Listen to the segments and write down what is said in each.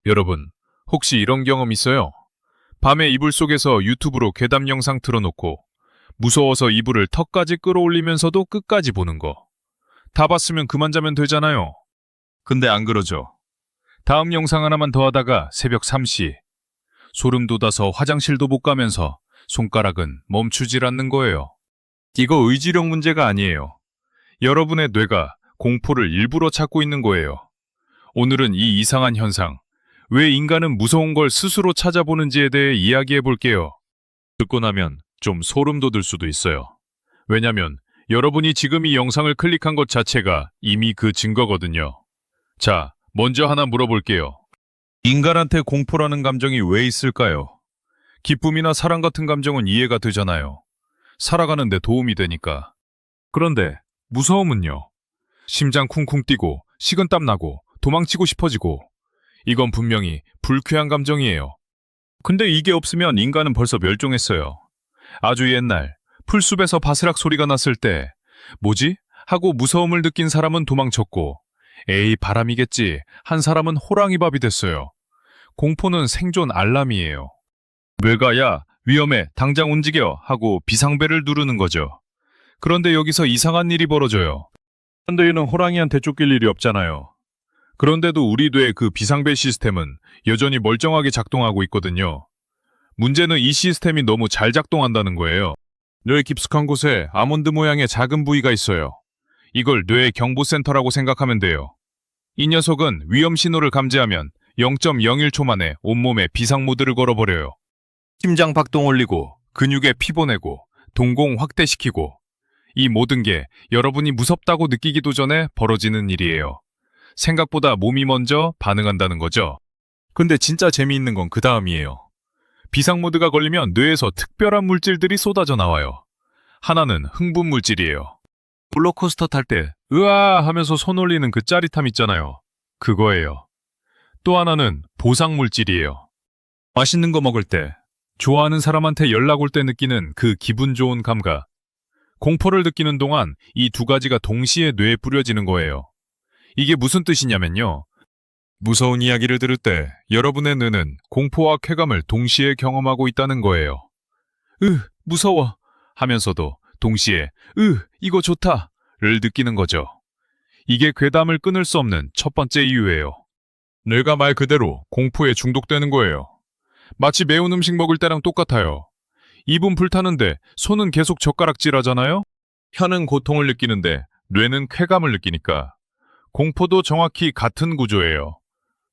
여러분, 혹시 이런 경험 있어요? 밤에 이불 속에서 유튜브로 괴담 영상 틀어놓고 무서워서 이불을 턱까지 끌어올리면서도 끝까지 보는 거. 다 봤으면 그만 자면 되잖아요. 근데 안 그러죠. 다음 영상 하나만 더 하다가 새벽 3시. 소름 돋아서 화장실도 못 가면서 손가락은 멈추질 않는 거예요. 이거 의지력 문제가 아니에요. 여러분의 뇌가 공포를 일부러 찾고 있는 거예요. 오늘은 이 이상한 현상, 왜 인간은 무서운 걸 스스로 찾아보는지에 대해 이야기해 볼게요. 듣고 나면 좀 소름 돋을 수도 있어요. 왜냐면 여러분이 지금 이 영상을 클릭한 것 자체가 이미 그 증거거든요. 자, 먼저 하나 물어볼게요. 인간한테 공포라는 감정이 왜 있을까요? 기쁨이나 사랑 같은 감정은 이해가 되잖아요. 살아가는 데 도움이 되니까. 그런데 무서움은요? 심장 쿵쿵 뛰고 식은땀 나고 도망치고 싶어지고, 이건 분명히 불쾌한 감정이에요. 근데 이게 없으면 인간은 벌써 멸종했어요. 아주 옛날 풀숲에서 바스락 소리가 났을 때 뭐지? 하고 무서움을 느낀 사람은 도망쳤고, 에이 바람이겠지 한 사람은 호랑이밥이 됐어요. 공포는 생존 알람이에요. 뇌가 위험해 당장 움직여 하고 비상벨을 누르는 거죠. 그런데 여기서 이상한 일이 벌어져요. 현대인은 호랑이한테 쫓길 일이 없잖아요. 그런데도 우리 뇌의 그 비상벨 시스템은 여전히 멀쩡하게 작동하고 있거든요. 문제는 이 시스템이 너무 잘 작동한다는 거예요. 뇌 깊숙한 곳에 아몬드 모양의 작은 부위가 있어요. 이걸 뇌의 경보센터라고 생각하면 돼요. 이 녀석은 위험 신호를 감지하면 0.01초 만에 온몸에 비상 모드를 걸어버려요. 심장 박동 올리고 근육에 피 보내고 동공 확대시키고, 이 모든 게 여러분이 무섭다고 느끼기도 전에 벌어지는 일이에요. 생각보다 몸이 먼저 반응한다는 거죠. 근데 진짜 재미있는 건 그 다음이에요. 비상 모드가 걸리면 뇌에서 특별한 물질들이 쏟아져 나와요. 하나는 흥분 물질이에요. 롤러코스터 탈 때 으아 하면서 손 올리는 그 짜릿함 있잖아요. 그거예요. 또 하나는 보상 물질이에요. 맛있는 거 먹을 때, 좋아하는 사람한테 연락 올 때 느끼는 그 기분 좋은 감각. 공포를 느끼는 동안 이 두 가지가 동시에 뇌에 뿌려지는 거예요. 이게 무슨 뜻이냐면요. 무서운 이야기를 들을 때 여러분의 뇌는 공포와 쾌감을 동시에 경험하고 있다는 거예요. 무서워 하면서도 동시에 이거 좋다를 느끼는 거죠. 이게 괴담을 끊을 수 없는 첫 번째 이유예요. 뇌가 말 그대로 공포에 중독되는 거예요. 마치 매운 음식 먹을 때랑 똑같아요. 입은 불타는데 손은 계속 젓가락질 하잖아요? 혀는 고통을 느끼는데 뇌는 쾌감을 느끼니까. 공포도 정확히 같은 구조예요.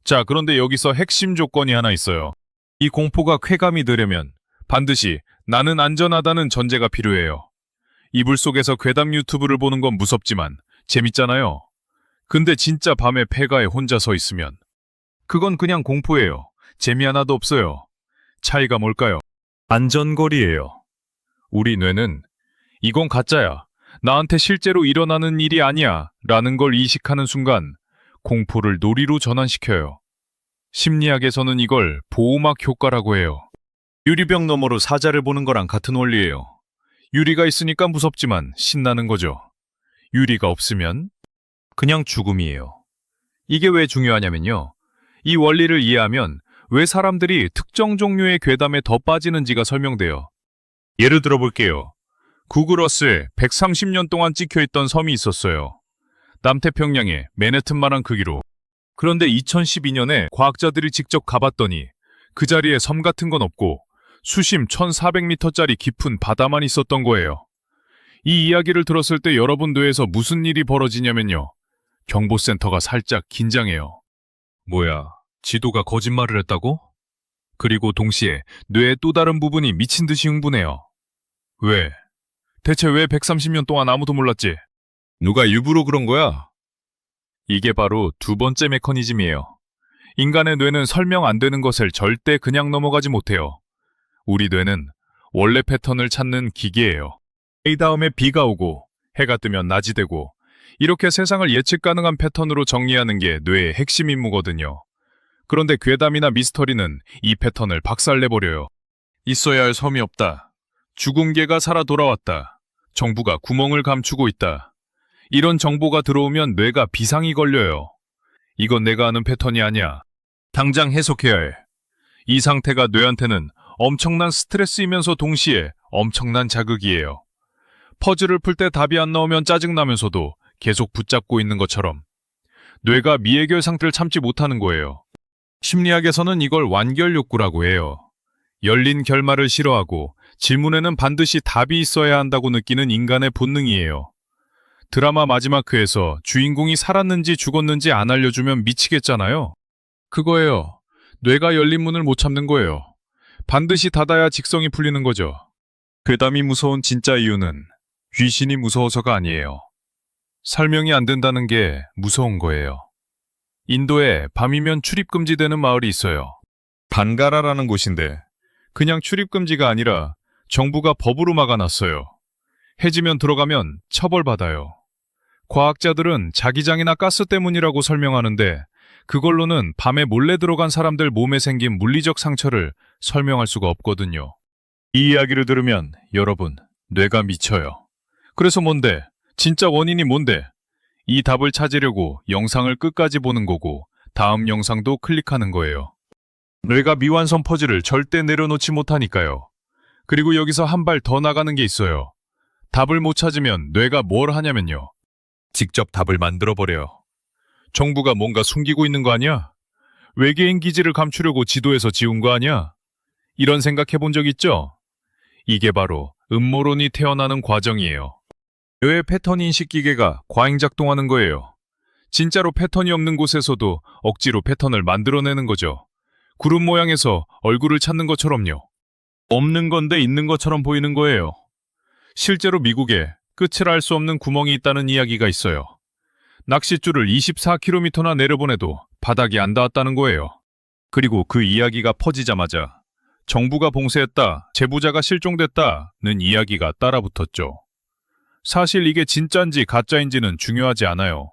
자, 그런데 여기서 핵심 조건이 하나 있어요. 이 공포가 쾌감이 되려면 반드시 나는 안전하다는 전제가 필요해요. 이불 속에서 괴담 유튜브를 보는 건 무섭지만 재밌잖아요. 근데 진짜 밤에 폐가에 혼자 서 있으면 그건 그냥 공포예요. 재미 하나도 없어요. 차이가 뭘까요? 안전거리예요. 우리 뇌는 이건 가짜야, 나한테 실제로 일어나는 일이 아니야 라는 걸 이식하는 순간 공포를 놀이로 전환시켜요. 심리학에서는 이걸 보호막 효과라고 해요. 유리병 너머로 사자를 보는 거랑 같은 원리예요. 유리가 있으니까 무섭지만 신나는 거죠. 유리가 없으면 그냥 죽음이에요. 이게 왜 중요하냐면요. 이 원리를 이해하면 왜 사람들이 특정 종류의 괴담에 더 빠지는지가 설명돼요. 예를 들어볼게요. 구글 어스에 130년 동안 찍혀있던 섬이 있었어요. 남태평양의 맨해튼만한 크기로. 그런데 2012년에 과학자들이 직접 가봤더니 그 자리에 섬 같은 건 없고 수심 1400m짜리 깊은 바다만 있었던 거예요. 이 이야기를 들었을 때 여러분 뇌에서 무슨 일이 벌어지냐면요. 경보센터가 살짝 긴장해요. 뭐야, 지도가 거짓말을 했다고? 그리고 동시에 뇌의 또 다른 부분이 미친 듯이 흥분해요. 왜? 대체 왜 130년 동안 아무도 몰랐지? 누가 일부러 그런 거야? 이게 바로 두 번째 메커니즘이에요. 인간의 뇌는 설명 안 되는 것을 절대 그냥 넘어가지 못해요. 우리 뇌는 원래 패턴을 찾는 기계예요. A 다음에 B가 오고 해가 뜨면 낮이 되고, 이렇게 세상을 예측 가능한 패턴으로 정리하는 게 뇌의 핵심 임무거든요. 그런데 괴담이나 미스터리는 이 패턴을 박살내버려요. 있어야 할 섬이 없다. 죽은 개가 살아 돌아왔다. 정부가 구멍을 감추고 있다. 이런 정보가 들어오면 뇌가 비상이 걸려요. 이건 내가 아는 패턴이 아니야. 당장 해석해야 해. 이 상태가 뇌한테는 엄청난 스트레스이면서 동시에 엄청난 자극이에요. 퍼즐을 풀 때 답이 안 나오면 짜증나면서도 계속 붙잡고 있는 것처럼 뇌가 미해결 상태를 참지 못하는 거예요. 심리학에서는 이걸 완결 욕구라고 해요. 열린 결말을 싫어하고 질문에는 반드시 답이 있어야 한다고 느끼는 인간의 본능이에요. 드라마 마지막 회에서 주인공이 살았는지 죽었는지 안 알려주면 미치겠잖아요. 그거예요. 뇌가 열린 문을 못 참는 거예요. 반드시 닫아야 직성이 풀리는 거죠. 괴담이 무서운 진짜 이유는 귀신이 무서워서가 아니에요. 설명이 안 된다는 게 무서운 거예요. 인도에 밤이면 출입금지되는 마을이 있어요. 반가라라는 곳인데 그냥 출입금지가 아니라 정부가 법으로 막아놨어요. 해지면 들어가면 처벌받아요. 과학자들은 자기장이나 가스 때문이라고 설명하는데 그걸로는 밤에 몰래 들어간 사람들 몸에 생긴 물리적 상처를 설명할 수가 없거든요. 이 이야기를 들으면 여러분, 뇌가 미쳐요. 그래서 뭔데? 진짜 원인이 뭔데? 이 답을 찾으려고 영상을 끝까지 보는 거고 다음 영상도 클릭하는 거예요. 뇌가 미완성 퍼즐을 절대 내려놓지 못하니까요. 그리고 여기서 한 발 더 나가는 게 있어요. 답을 못 찾으면 뇌가 뭘 하냐면요. 직접 답을 만들어버려요. 정부가 뭔가 숨기고 있는 거 아니야? 외계인 기지를 감추려고 지도에서 지운 거 아니야? 이런 생각해 본 적 있죠? 이게 바로 음모론이 태어나는 과정이에요. 뇌의 패턴 인식 기계가 과잉 작동하는 거예요. 진짜로 패턴이 없는 곳에서도 억지로 패턴을 만들어내는 거죠. 구름 모양에서 얼굴을 찾는 것처럼요. 없는 건데 있는 것처럼 보이는 거예요. 실제로 미국에 끝을 알 수 없는 구멍이 있다는 이야기가 있어요. 낚싯줄을 24km나 내려보내도 바닥이 안 닿았다는 거예요. 그리고 그 이야기가 퍼지자마자 정부가 봉쇄했다, 제보자가 실종됐다는 이야기가 따라붙었죠. 사실 이게 진짜인지 가짜인지는 중요하지 않아요.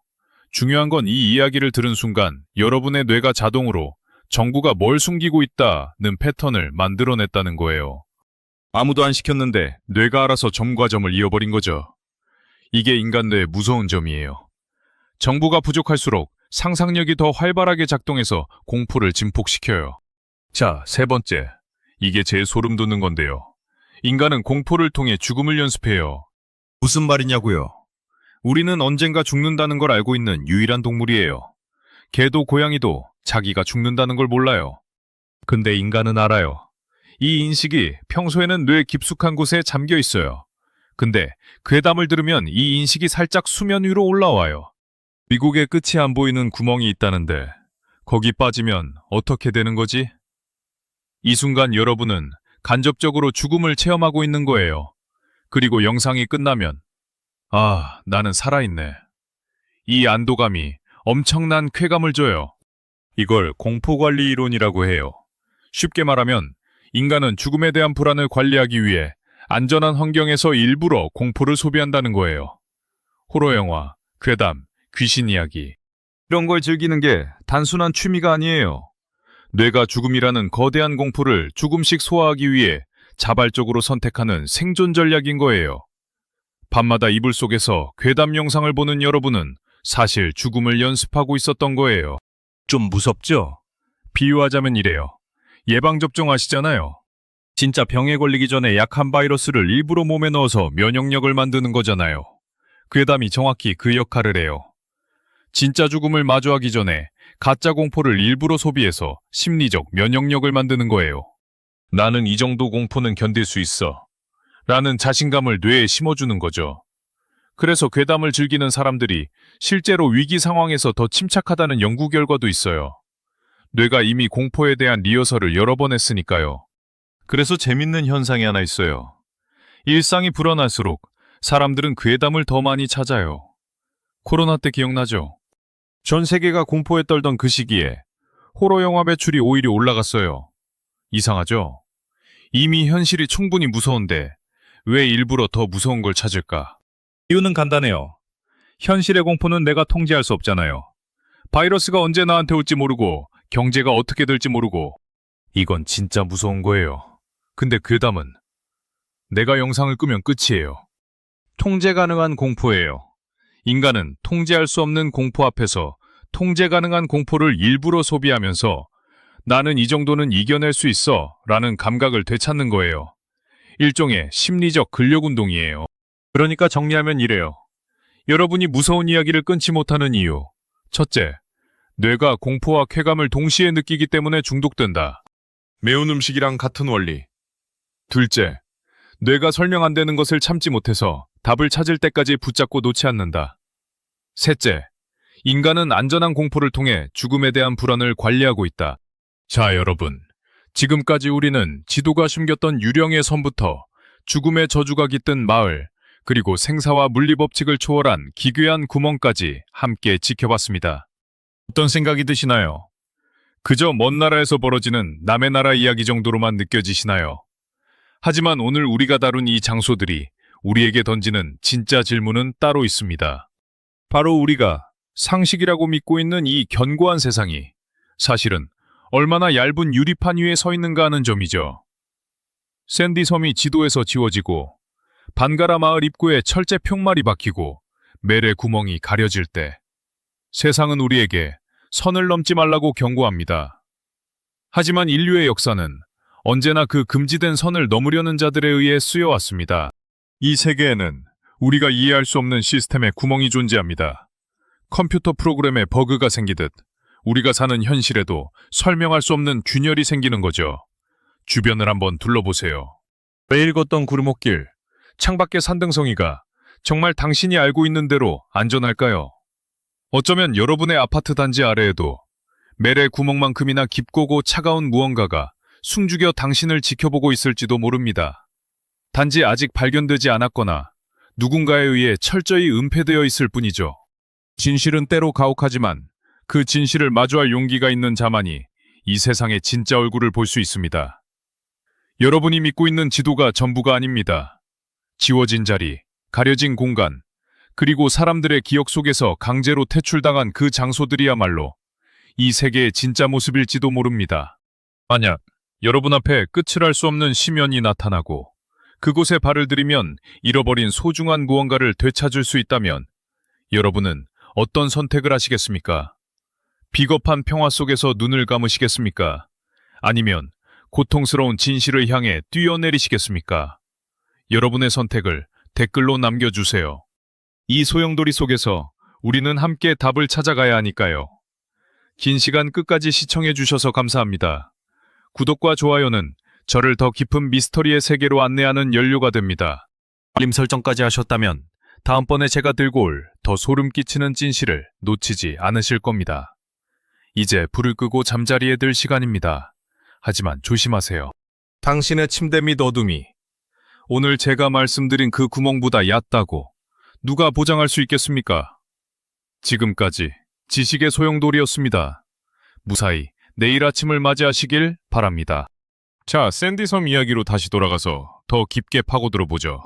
중요한 건 이 이야기를 들은 순간 여러분의 뇌가 자동으로 정부가 뭘 숨기고 있다는 패턴을 만들어냈다는 거예요. 아무도 안 시켰는데 뇌가 알아서 점과 점을 이어버린 거죠. 이게 인간 뇌의 무서운 점이에요. 정보가 부족할수록 상상력이 더 활발하게 작동해서 공포를 증폭시켜요. 자, 세 번째. 이게 제일 소름 돋는 건데요. 인간은 공포를 통해 죽음을 연습해요. 무슨 말이냐고요? 우리는 언젠가 죽는다는 걸 알고 있는 유일한 동물이에요. 개도 고양이도 자기가 죽는다는 걸 몰라요. 근데 인간은 알아요. 이 인식이 평소에는 뇌 깊숙한 곳에 잠겨 있어요. 근데 괴담을 들으면 이 인식이 살짝 수면 위로 올라와요. 미국의 끝이 안 보이는 구멍이 있다는데 거기 빠지면 어떻게 되는 거지? 이 순간 여러분은 간접적으로 죽음을 체험하고 있는 거예요. 그리고 영상이 끝나면 아, 나는 살아있네. 이 안도감이 엄청난 쾌감을 줘요. 이걸 공포관리 이론이라고 해요. 쉽게 말하면 인간은 죽음에 대한 불안을 관리하기 위해 안전한 환경에서 일부러 공포를 소비한다는 거예요. 호러 영화, 괴담, 귀신 이야기 이런 걸 즐기는 게 단순한 취미가 아니에요. 뇌가 죽음이라는 거대한 공포를 조금씩 소화하기 위해 자발적으로 선택하는 생존 전략인 거예요. 밤마다 이불 속에서 괴담 영상을 보는 여러분은 사실 죽음을 연습하고 있었던 거예요. 좀 무섭죠? 비유하자면 이래요. 예방접종 아시잖아요. 진짜 병에 걸리기 전에 약한 바이러스를 일부러 몸에 넣어서 면역력을 만드는 거잖아요. 괴담이 정확히 그 역할을 해요. 진짜 죽음을 마주하기 전에 가짜 공포를 일부러 소비해서 심리적 면역력을 만드는 거예요. 나는 이 정도 공포는 견딜 수 있어. 라는 자신감을 뇌에 심어주는 거죠. 그래서 괴담을 즐기는 사람들이 실제로 위기 상황에서 더 침착하다는 연구 결과도 있어요. 뇌가 이미 공포에 대한 리허설을 여러 번 했으니까요. 그래서 재밌는 현상이 하나 있어요. 일상이 불안할수록 사람들은 괴담을 더 많이 찾아요. 코로나 때 기억나죠? 전 세계가 공포에 떨던 그 시기에 호러 영화 매출이 오히려 올라갔어요. 이상하죠? 이미 현실이 충분히 무서운데 왜 일부러 더 무서운 걸 찾을까? 이유는 간단해요. 현실의 공포는 내가 통제할 수 없잖아요. 바이러스가 언제 나한테 올지 모르고 경제가 어떻게 될지 모르고 이건 진짜 무서운 거예요. 근데 괴담은 내가 영상을 끄면 끝이에요. 통제 가능한 공포예요. 인간은 통제할 수 없는 공포 앞에서 통제 가능한 공포를 일부러 소비하면서 나는 이 정도는 이겨낼 수 있어 라는 감각을 되찾는 거예요. 일종의 심리적 근력 운동이에요. 그러니까 정리하면 이래요. 여러분이 무서운 이야기를 끊지 못하는 이유. 첫째, 뇌가 공포와 쾌감을 동시에 느끼기 때문에 중독된다. 매운 음식이랑 같은 원리. 둘째, 뇌가 설명 안 되는 것을 참지 못해서 답을 찾을 때까지 붙잡고 놓지 않는다. 셋째, 인간은 안전한 공포를 통해 죽음에 대한 불안을 관리하고 있다. 자, 여러분. 지금까지 우리는 지도가 숨겼던 유령의 섬부터 죽음의 저주가 깃든 마을, 그리고 생사와 물리법칙을 초월한 기괴한 구멍까지 함께 지켜봤습니다. 어떤 생각이 드시나요? 그저 먼 나라에서 벌어지는 남의 나라 이야기 정도로만 느껴지시나요? 하지만 오늘 우리가 다룬 이 장소들이 우리에게 던지는 진짜 질문은 따로 있습니다. 바로 우리가 상식이라고 믿고 있는 이 견고한 세상이 사실은 얼마나 얇은 유리판 위에 서 있는가 하는 점이죠. 샌디 섬이 지도에서 지워지고 반가라 마을 입구에 철제 평말이 박히고 멜의 구멍이 가려질 때 세상은 우리에게 선을 넘지 말라고 경고합니다. 하지만 인류의 역사는 언제나 그 금지된 선을 넘으려는 자들에 의해 쓰여왔습니다. 이 세계에는 우리가 이해할 수 없는 시스템에 구멍이 존재합니다. 컴퓨터 프로그램에 버그가 생기듯 우리가 사는 현실에도 설명할 수 없는 균열이 생기는 거죠. 주변을 한번 둘러보세요. 매일 걷던 구르목길, 창밖의 산등성이가 정말 당신이 알고 있는 대로 안전할까요? 어쩌면 여러분의 아파트 단지 아래에도 멜의 구멍만큼이나 깊고고 차가운 무언가가 숨죽여 당신을 지켜보고 있을지도 모릅니다. 단지 아직 발견되지 않았거나 누군가에 의해 철저히 은폐되어 있을 뿐이죠. 진실은 때로 가혹하지만 그 진실을 마주할 용기가 있는 자만이 이 세상의 진짜 얼굴을 볼 수 있습니다. 여러분이 믿고 있는 지도가 전부가 아닙니다. 지워진 자리, 가려진 공간, 그리고 사람들의 기억 속에서 강제로 퇴출당한 그 장소들이야말로 이 세계의 진짜 모습일지도 모릅니다. 만약 여러분 앞에 끝을 알 수 없는 심연이 나타나고 그곳에 발을 들이면 잃어버린 소중한 무언가를 되찾을 수 있다면 여러분은 어떤 선택을 하시겠습니까? 비겁한 평화 속에서 눈을 감으시겠습니까? 아니면 고통스러운 진실을 향해 뛰어내리시겠습니까? 여러분의 선택을 댓글로 남겨주세요. 이 소용돌이 속에서 우리는 함께 답을 찾아가야 하니까요. 긴 시간 끝까지 시청해 주셔서 감사합니다. 구독과 좋아요는 저를 더 깊은 미스터리의 세계로 안내하는 연료가 됩니다. 알림 설정까지 하셨다면 다음번에 제가 들고 올 더 소름 끼치는 진실을 놓치지 않으실 겁니다. 이제 불을 끄고 잠자리에 들 시간입니다. 하지만 조심하세요. 당신의 침대 및 어둠이 오늘 제가 말씀드린 그 구멍보다 얕다고 누가 보장할 수 있겠습니까? 지금까지 지식의 소용돌이였습니다. 무사히 내일 아침을 맞이하시길 바랍니다. 자, 샌디섬 이야기로 다시 돌아가서 더 깊게 파고들어보죠.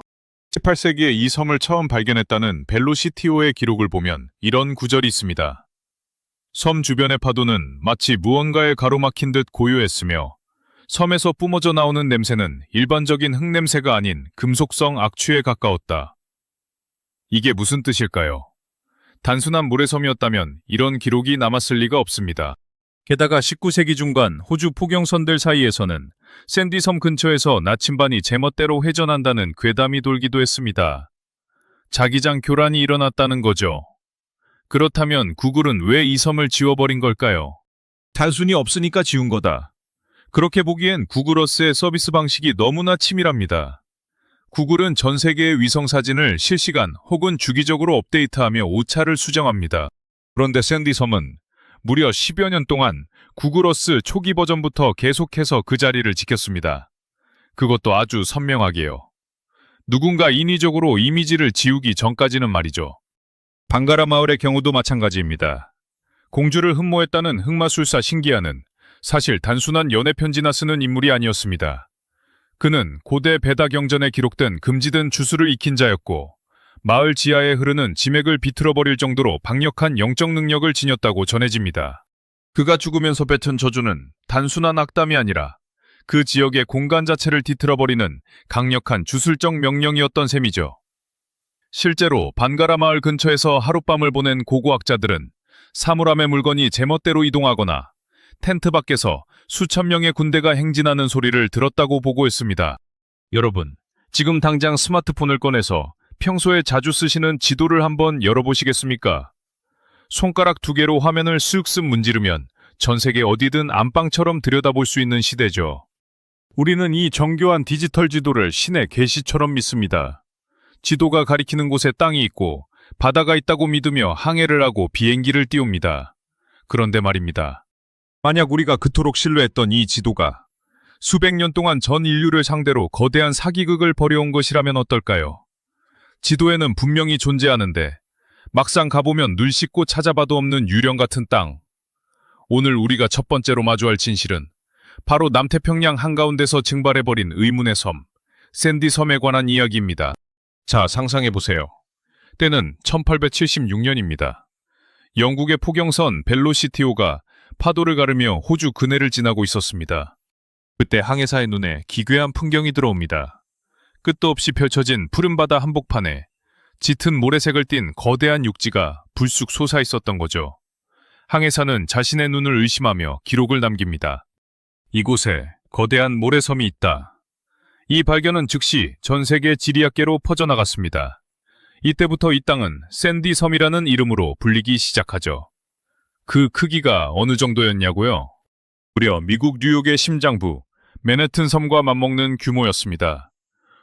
18세기에 이 섬을 처음 발견했다는 벨로시티오의 기록을 보면 이런 구절이 있습니다. 섬 주변의 파도는 마치 무언가에 가로막힌 듯 고요했으며 섬에서 뿜어져 나오는 냄새는 일반적인 흙냄새가 아닌 금속성 악취에 가까웠다. 이게 무슨 뜻일까요? 단순한 모래섬이었다면 이런 기록이 남았을 리가 없습니다. 게다가 19세기 중반 호주 포경선들 사이에서는 샌디섬 근처에서 나침반이 제멋대로 회전한다는 괴담이 돌기도 했습니다. 자기장 교란이 일어났다는 거죠. 그렇다면 구글은 왜 이 섬을 지워버린 걸까요? 단순히 없으니까 지운 거다. 그렇게 보기엔 구글어스의 서비스 방식이 너무나 치밀합니다. 구글은 전 세계의 위성 사진을 실시간 혹은 주기적으로 업데이트하며 오차를 수정합니다. 그런데 샌디섬은 무려 10여 년 동안 구글어스 초기 버전부터 계속해서 그 자리를 지켰습니다. 그것도 아주 선명하게요. 누군가 인위적으로 이미지를 지우기 전까지는 말이죠. 방가라 마을의 경우도 마찬가지입니다. 공주를 흠모했다는 흑마술사 신기아는 사실 단순한 연애편지나 쓰는 인물이 아니었습니다. 그는 고대 베다 경전에 기록된 금지된 주술을 익힌 자였고 마을 지하에 흐르는 지맥을 비틀어버릴 정도로 강력한 영적 능력을 지녔다고 전해집니다. 그가 죽으면서 뱉은 저주는 단순한 악담이 아니라 그 지역의 공간 자체를 뒤틀어버리는 강력한 주술적 명령이었던 셈이죠. 실제로 반가라 마을 근처에서 하룻밤을 보낸 고고학자들은 사물함의 물건이 제멋대로 이동하거나 텐트 밖에서 수천 명의 군대가 행진하는 소리를 들었다고 보고했습니다. 여러분, 지금 당장 스마트폰을 꺼내서 평소에 자주 쓰시는 지도를 한번 열어보시겠습니까? 손가락 2개로 화면을 쓱쓱 문지르면 전 세계 어디든 안방처럼 들여다볼 수 있는 시대죠. 우리는 이 정교한 디지털 지도를 신의 계시처럼 믿습니다. 지도가 가리키는 곳에 땅이 있고 바다가 있다고 믿으며 항해를 하고 비행기를 띄웁니다. 그런데 말입니다. 만약 우리가 그토록 신뢰했던 이 지도가 수백 년 동안 전 인류를 상대로 거대한 사기극을 벌여온 것이라면 어떨까요? 지도에는 분명히 존재하는데 막상 가보면 눈 씻고 찾아봐도 없는 유령 같은 땅. 오늘 우리가 첫 번째로 마주할 진실은 바로 남태평양 한가운데서 증발해버린 의문의 섬, 샌디 섬에 관한 이야기입니다. 자, 상상해보세요. 때는 1876년입니다. 영국의 포경선 벨로시티호가 파도를 가르며 호주 근해를 지나고 있었습니다. 그때 항해사의 눈에 기괴한 풍경이 들어옵니다. 끝도 없이 펼쳐진 푸른 바다 한복판에 짙은 모래색을 띤 거대한 육지가 불쑥 솟아 있었던 거죠. 항해사는 자신의 눈을 의심하며 기록을 남깁니다. 이곳에 거대한 모래섬이 있다. 이 발견은 즉시 전 세계 지리학계로 퍼져나갔습니다. 이때부터 이 땅은 샌디 섬이라는 이름으로 불리기 시작하죠. 그 크기가 어느 정도였냐고요? 무려 미국 뉴욕의 심장부 맨해튼 섬과 맞먹는 규모였습니다.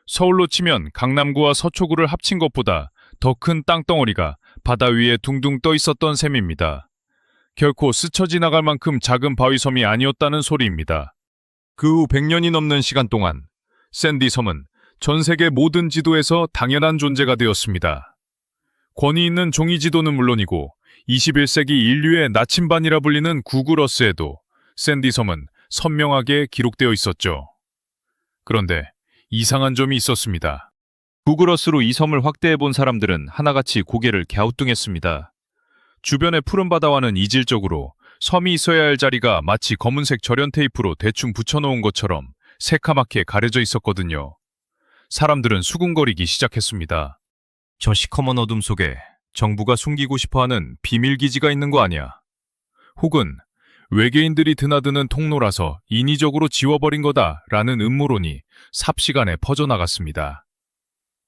서울로 치면 강남구와 서초구를 합친 것보다 더 큰 땅덩어리가 바다 위에 둥둥 떠 있었던 셈입니다. 결코 스쳐 지나갈 만큼 작은 바위섬이 아니었다는 소리입니다. 그 후 100년이 넘는 시간 동안 샌디 섬은 전 세계 모든 지도에서 당연한 존재가 되었습니다. 권위 있는 종이 지도는 물론이고 21세기 인류의 나침반이라 불리는 구글어스에도 샌디 섬은 선명하게 기록되어 있었죠. 그런데 이상한 점이 있었습니다. 구글어스로 이 섬을 확대해 본 사람들은 하나같이 고개를 갸우뚱했습니다. 주변의 푸른 바다와는 이질적으로 섬이 있어야 할 자리가 마치 검은색 절연 테이프로 대충 붙여놓은 것처럼 새카맣게 가려져 있었거든요. 사람들은 수군거리기 시작했습니다. 저 시커먼 어둠 속에 정부가 숨기고 싶어하는 비밀기지가 있는 거 아니야? 혹은 외계인들이 드나드는 통로라서 인위적으로 지워버린 거다라는 음모론이 삽시간에 퍼져나갔습니다.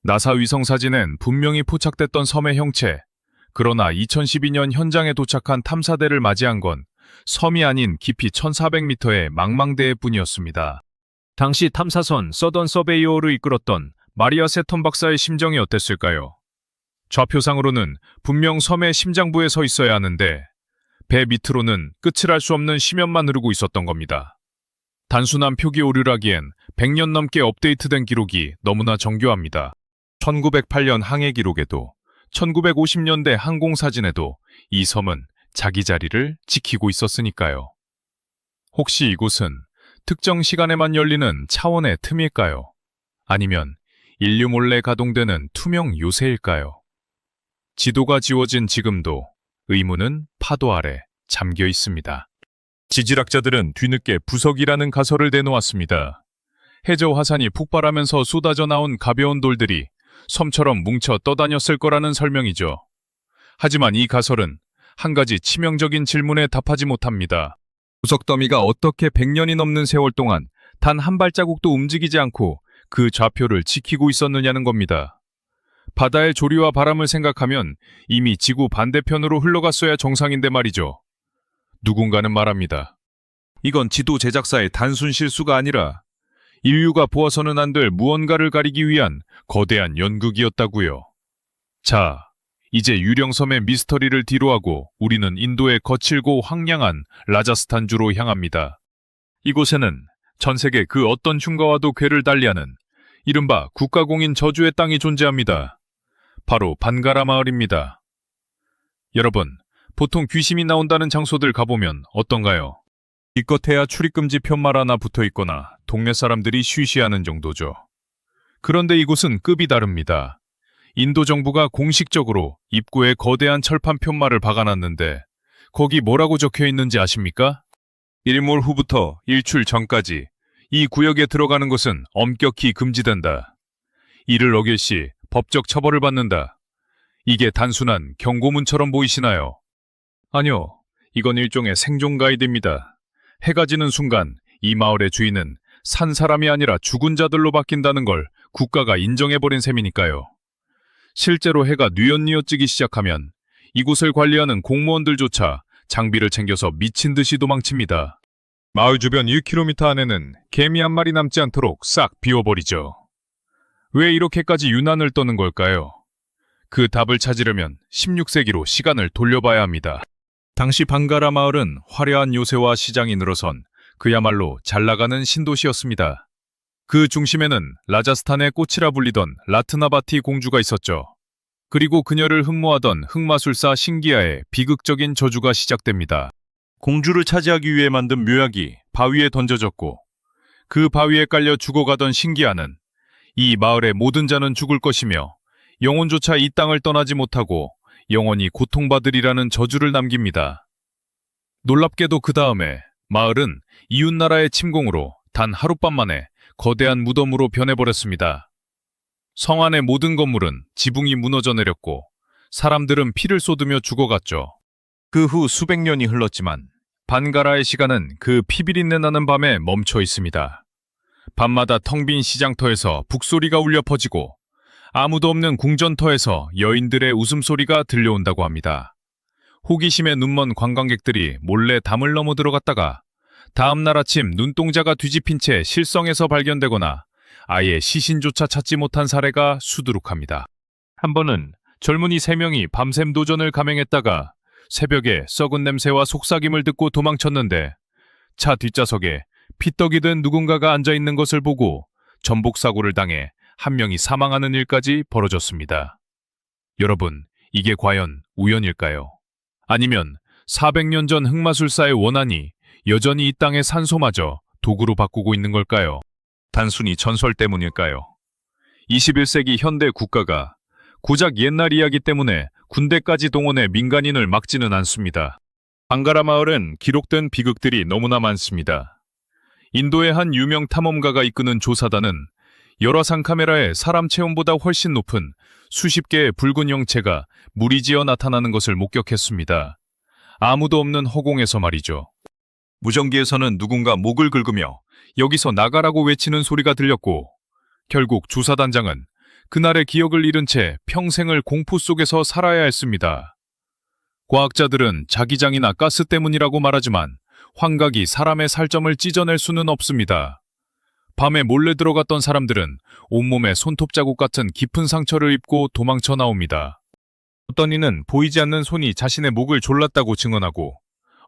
나사 위성 사진엔 분명히 포착됐던 섬의 형체, 그러나 2012년 현장에 도착한 탐사대를 맞이한 건 섬이 아닌 깊이 1400m의 망망대해 뿐이었습니다. 당시 탐사선 서던 서베이어를 이끌었던 마리아 세턴 박사의 심정이 어땠을까요? 좌표상으로는 분명 섬의 심장부에 서 있어야 하는데 배 밑으로는 끝을 알 수 없는 심연만 흐르고 있었던 겁니다. 단순한 표기 오류라기엔 100년 넘게 업데이트된 기록이 너무나 정교합니다. 1908년 항해 기록에도 1950년대 항공사진에도 이 섬은 자기 자리를 지키고 있었으니까요. 혹시 이곳은 특정 시간에만 열리는 차원의 틈일까요? 아니면 인류 몰래 가동되는 투명 요새일까요? 지도가 지워진 지금도 의문은 파도 아래 잠겨 있습니다. 지질학자들은 뒤늦게 부석이라는 가설을 내놓았습니다. 해저 화산이 폭발하면서 쏟아져 나온 가벼운 돌들이 섬처럼 뭉쳐 떠다녔을 거라는 설명이죠. 하지만 이 가설은 한 가지 치명적인 질문에 답하지 못합니다. 부석 더미가 어떻게 100년이 넘는 세월 동안 단 한 발자국도 움직이지 않고 그 좌표를 지키고 있었느냐는 겁니다. 바다의 조리와 바람을 생각하면 이미 지구 반대편으로 흘러갔어야 정상인데 말이죠. 누군가는 말합니다. 이건 지도 제작사의 단순 실수가 아니라 인류가 보아서는 안 될 무언가를 가리기 위한 거대한 연극이었다고요. 자, 이제 유령섬의 미스터리를 뒤로하고 우리는 인도의 거칠고 황량한 라자스탄주로 향합니다. 이곳에는 전 세계 그 어떤 흉가와도 궤를 달리하는 이른바 국가공인 저주의 땅이 존재합니다. 바로 반가라 마을입니다. 여러분, 보통 귀신이 나온다는 장소들 가보면 어떤가요? 기껏해야 출입금지 편말 하나 붙어있거나 동네 사람들이 쉬쉬하는 정도죠. 그런데 이곳은 급이 다릅니다. 인도 정부가 공식적으로 입구에 거대한 철판 편말을 박아놨는데 거기 뭐라고 적혀 있는지 아십니까? 일몰 후부터 일출 전까지 이 구역에 들어가는 것은 엄격히 금지된다. 이를 어길 시 법적 처벌을 받는다. 이게 단순한 경고문처럼 보이시나요? 아니요, 이건 일종의 생존 가이드입니다. 해가 지는 순간 이 마을의 주인은 산 사람이 아니라 죽은 자들로 바뀐다는 걸 국가가 인정해버린 셈이니까요. 실제로 해가 뉘엿뉘엿 지기 시작하면 이곳을 관리하는 공무원들조차 장비를 챙겨서 미친 듯이 도망칩니다. 마을 주변 1km 안에는 개미 한 마리 남지 않도록 싹 비워버리죠. 왜 이렇게까지 유난을 떠는 걸까요? 그 답을 찾으려면 16세기로 시간을 돌려봐야 합니다. 당시 방가라 마을은 화려한 요새와 시장이 늘어선 그야말로 잘나가는 신도시였습니다. 그 중심에는 라자스탄의 꽃이라 불리던 라트나바티 공주가 있었죠. 그리고 그녀를 흠모하던 흑마술사 신기아의 비극적인 저주가 시작됩니다. 공주를 차지하기 위해 만든 묘약이 바위에 던져졌고 그 바위에 깔려 죽어가던 신기아는 이 마을의 모든 자는 죽을 것이며 영혼조차 이 땅을 떠나지 못하고 영원히 고통받으리라는 저주를 남깁니다. 놀랍게도 그 다음에 마을은 이웃나라의 침공으로 단 하룻밤 만에 거대한 무덤으로 변해버렸습니다. 성 안의 모든 건물은 지붕이 무너져 내렸고 사람들은 피를 쏟으며 죽어갔죠. 그 후 수백 년이 흘렀지만 반가라의 시간은 그 피비린내 나는 밤에 멈춰 있습니다. 밤마다 텅 빈 시장터에서 북소리가 울려 퍼지고 아무도 없는 궁전터에서 여인들의 웃음소리가 들려온다고 합니다. 호기심에 눈먼 관광객들이 몰래 담을 넘어 들어갔다가 다음날 아침 눈동자가 뒤집힌 채 실성에서 발견되거나 아예 시신조차 찾지 못한 사례가 수두룩합니다. 한 번은 젊은이 3명이 밤샘 도전을 감행했다가 새벽에 썩은 냄새와 속삭임을 듣고 도망쳤는데 차 뒷좌석에 피떡이 든 누군가가 앉아있는 것을 보고 전복사고를 당해 한 명이 사망하는 일까지 벌어졌습니다. 여러분, 이게 과연 우연일까요? 아니면 400년 전 흑마술사의 원한이 여전히 이 땅의 산소마저 도구로 바꾸고 있는 걸까요? 단순히 전설 때문일까요? 21세기 현대 국가가 고작 옛날 이야기 때문에 군대까지 동원해 민간인을 막지는 않습니다. 방가라 마을은 기록된 비극들이 너무나 많습니다. 인도의 한 유명 탐험가가 이끄는 조사단은 열화상 카메라에 사람 체온보다 훨씬 높은 수십 개의 붉은 형체가 무리지어 나타나는 것을 목격했습니다. 아무도 없는 허공에서 말이죠. 무전기에서는 누군가 목을 긁으며 여기서 나가라고 외치는 소리가 들렸고 결국 조사단장은 그날의 기억을 잃은 채 평생을 공포 속에서 살아야 했습니다. 과학자들은 자기장이나 가스 때문이라고 말하지만 환각이 사람의 살점을 찢어낼 수는 없습니다. 밤에 몰래 들어갔던 사람들은 온몸에 손톱 자국 같은 깊은 상처를 입고 도망쳐 나옵니다. 어떤 이는 보이지 않는 손이 자신의 목을 졸랐다고 증언하고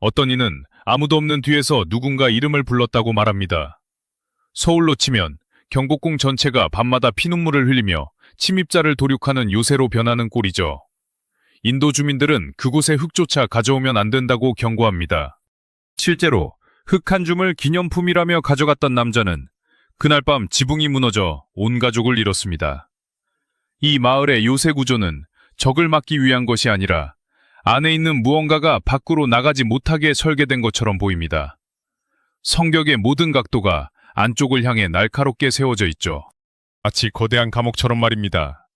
어떤 이는 아무도 없는 뒤에서 누군가 이름을 불렀다고 말합니다. 서울로 치면 경복궁 전체가 밤마다 피눈물을 흘리며 침입자를 도륙하는 요새로 변하는 꼴이죠. 인도 주민들은 그곳에 흙조차 가져오면 안 된다고 경고합니다. 실제로 흙 한 줌을 기념품이라며 가져갔던 남자는 그날 밤 지붕이 무너져 온 가족을 잃었습니다. 이 마을의 요새 구조는 적을 막기 위한 것이 아니라 안에 있는 무언가가 밖으로 나가지 못하게 설계된 것처럼 보입니다. 성벽의 모든 각도가 안쪽을 향해 날카롭게 세워져 있죠. 마치 거대한 감옥처럼 말입니다.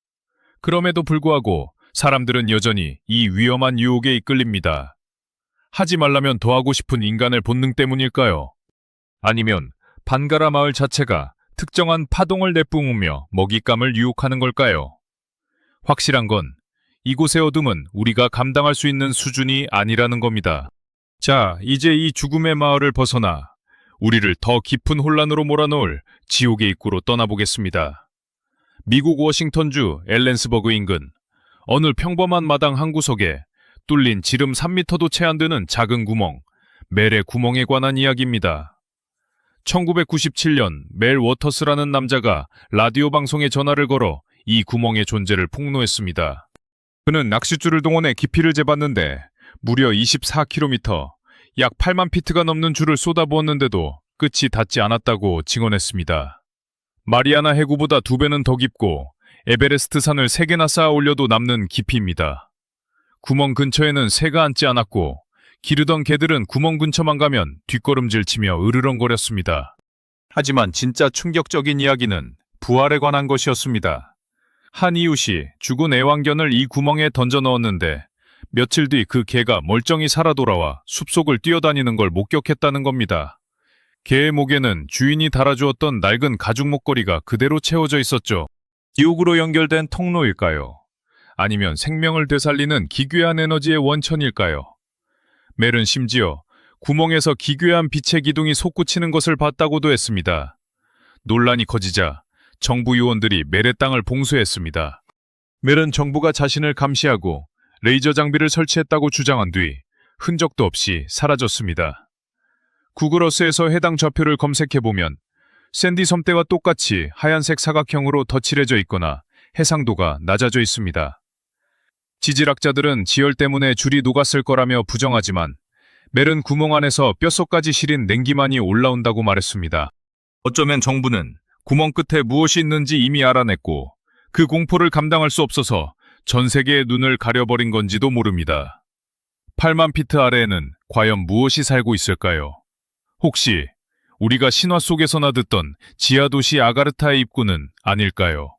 그럼에도 불구하고 사람들은 여전히 이 위험한 유혹에 이끌립니다. 하지 말라면 더 하고 싶은 인간의 본능 때문일까요? 아니면 반가라 마을 자체가 특정한 파동을 내뿜으며 먹잇감을 유혹하는 걸까요? 확실한 건 이곳의 어둠은 우리가 감당할 수 있는 수준이 아니라는 겁니다. 자, 이제 이 죽음의 마을을 벗어나 우리를 더 깊은 혼란으로 몰아넣을 지옥의 입구로 떠나보겠습니다. 미국 워싱턴주 앨렌스버그 인근 어느 평범한 마당 한 구석에 뚫린 지름 3m도 채 안 되는 작은 구멍, 멜의 구멍에 관한 이야기입니다. 1997년 멜 워터스라는 남자가 라디오 방송에 전화를 걸어 이 구멍의 존재를 폭로했습니다. 그는 낚싯줄을 동원해 깊이를 재봤는데 무려 24km, 약 8만 피트가 넘는 줄을 쏟아부었는데도 끝이 닿지 않았다고 증언했습니다. 마리아나 해구보다 2배는 더 깊고 에베레스트 산을 3개나 쌓아 올려도 남는 깊이입니다. 구멍 근처에는 새가 앉지 않았고 기르던 개들은 구멍 근처만 가면 뒷걸음질 치며 으르렁거렸습니다. 하지만 진짜 충격적인 이야기는 부활에 관한 것이었습니다. 한 이웃이 죽은 애완견을 이 구멍에 던져 넣었는데 며칠 뒤 그 개가 멀쩡히 살아 돌아와 숲속을 뛰어다니는 걸 목격했다는 겁니다. 개의 목에는 주인이 달아주었던 낡은 가죽 목걸이가 그대로 채워져 있었죠. 기옥으로 연결된 통로일까요? 아니면 생명을 되살리는 기괴한 에너지의 원천일까요? 멜은 심지어 구멍에서 기괴한 빛의 기둥이 솟구치는 것을 봤다고도 했습니다. 논란이 커지자 정부 요원들이 멜의 땅을 봉쇄했습니다. 멜은 정부가 자신을 감시하고 레이저 장비를 설치했다고 주장한 뒤 흔적도 없이 사라졌습니다. 구글어스에서 해당 좌표를 검색해보면 샌디 섬대와 똑같이 하얀색 사각형으로 덧칠해져 있거나 해상도가 낮아져 있습니다. 지질학자들은 지열 때문에 줄이 녹았을 거라며 부정하지만 멜은 구멍 안에서 뼛속까지 시린 냉기만이 올라온다고 말했습니다. 어쩌면 정부는 구멍 끝에 무엇이 있는지 이미 알아냈고 그 공포를 감당할 수 없어서 전 세계의 눈을 가려버린 건지도 모릅니다. 8만 피트 아래에는 과연 무엇이 살고 있을까요? 혹시 우리가 신화 속에서나 듣던 지하도시 아가르타의 입구는 아닐까요?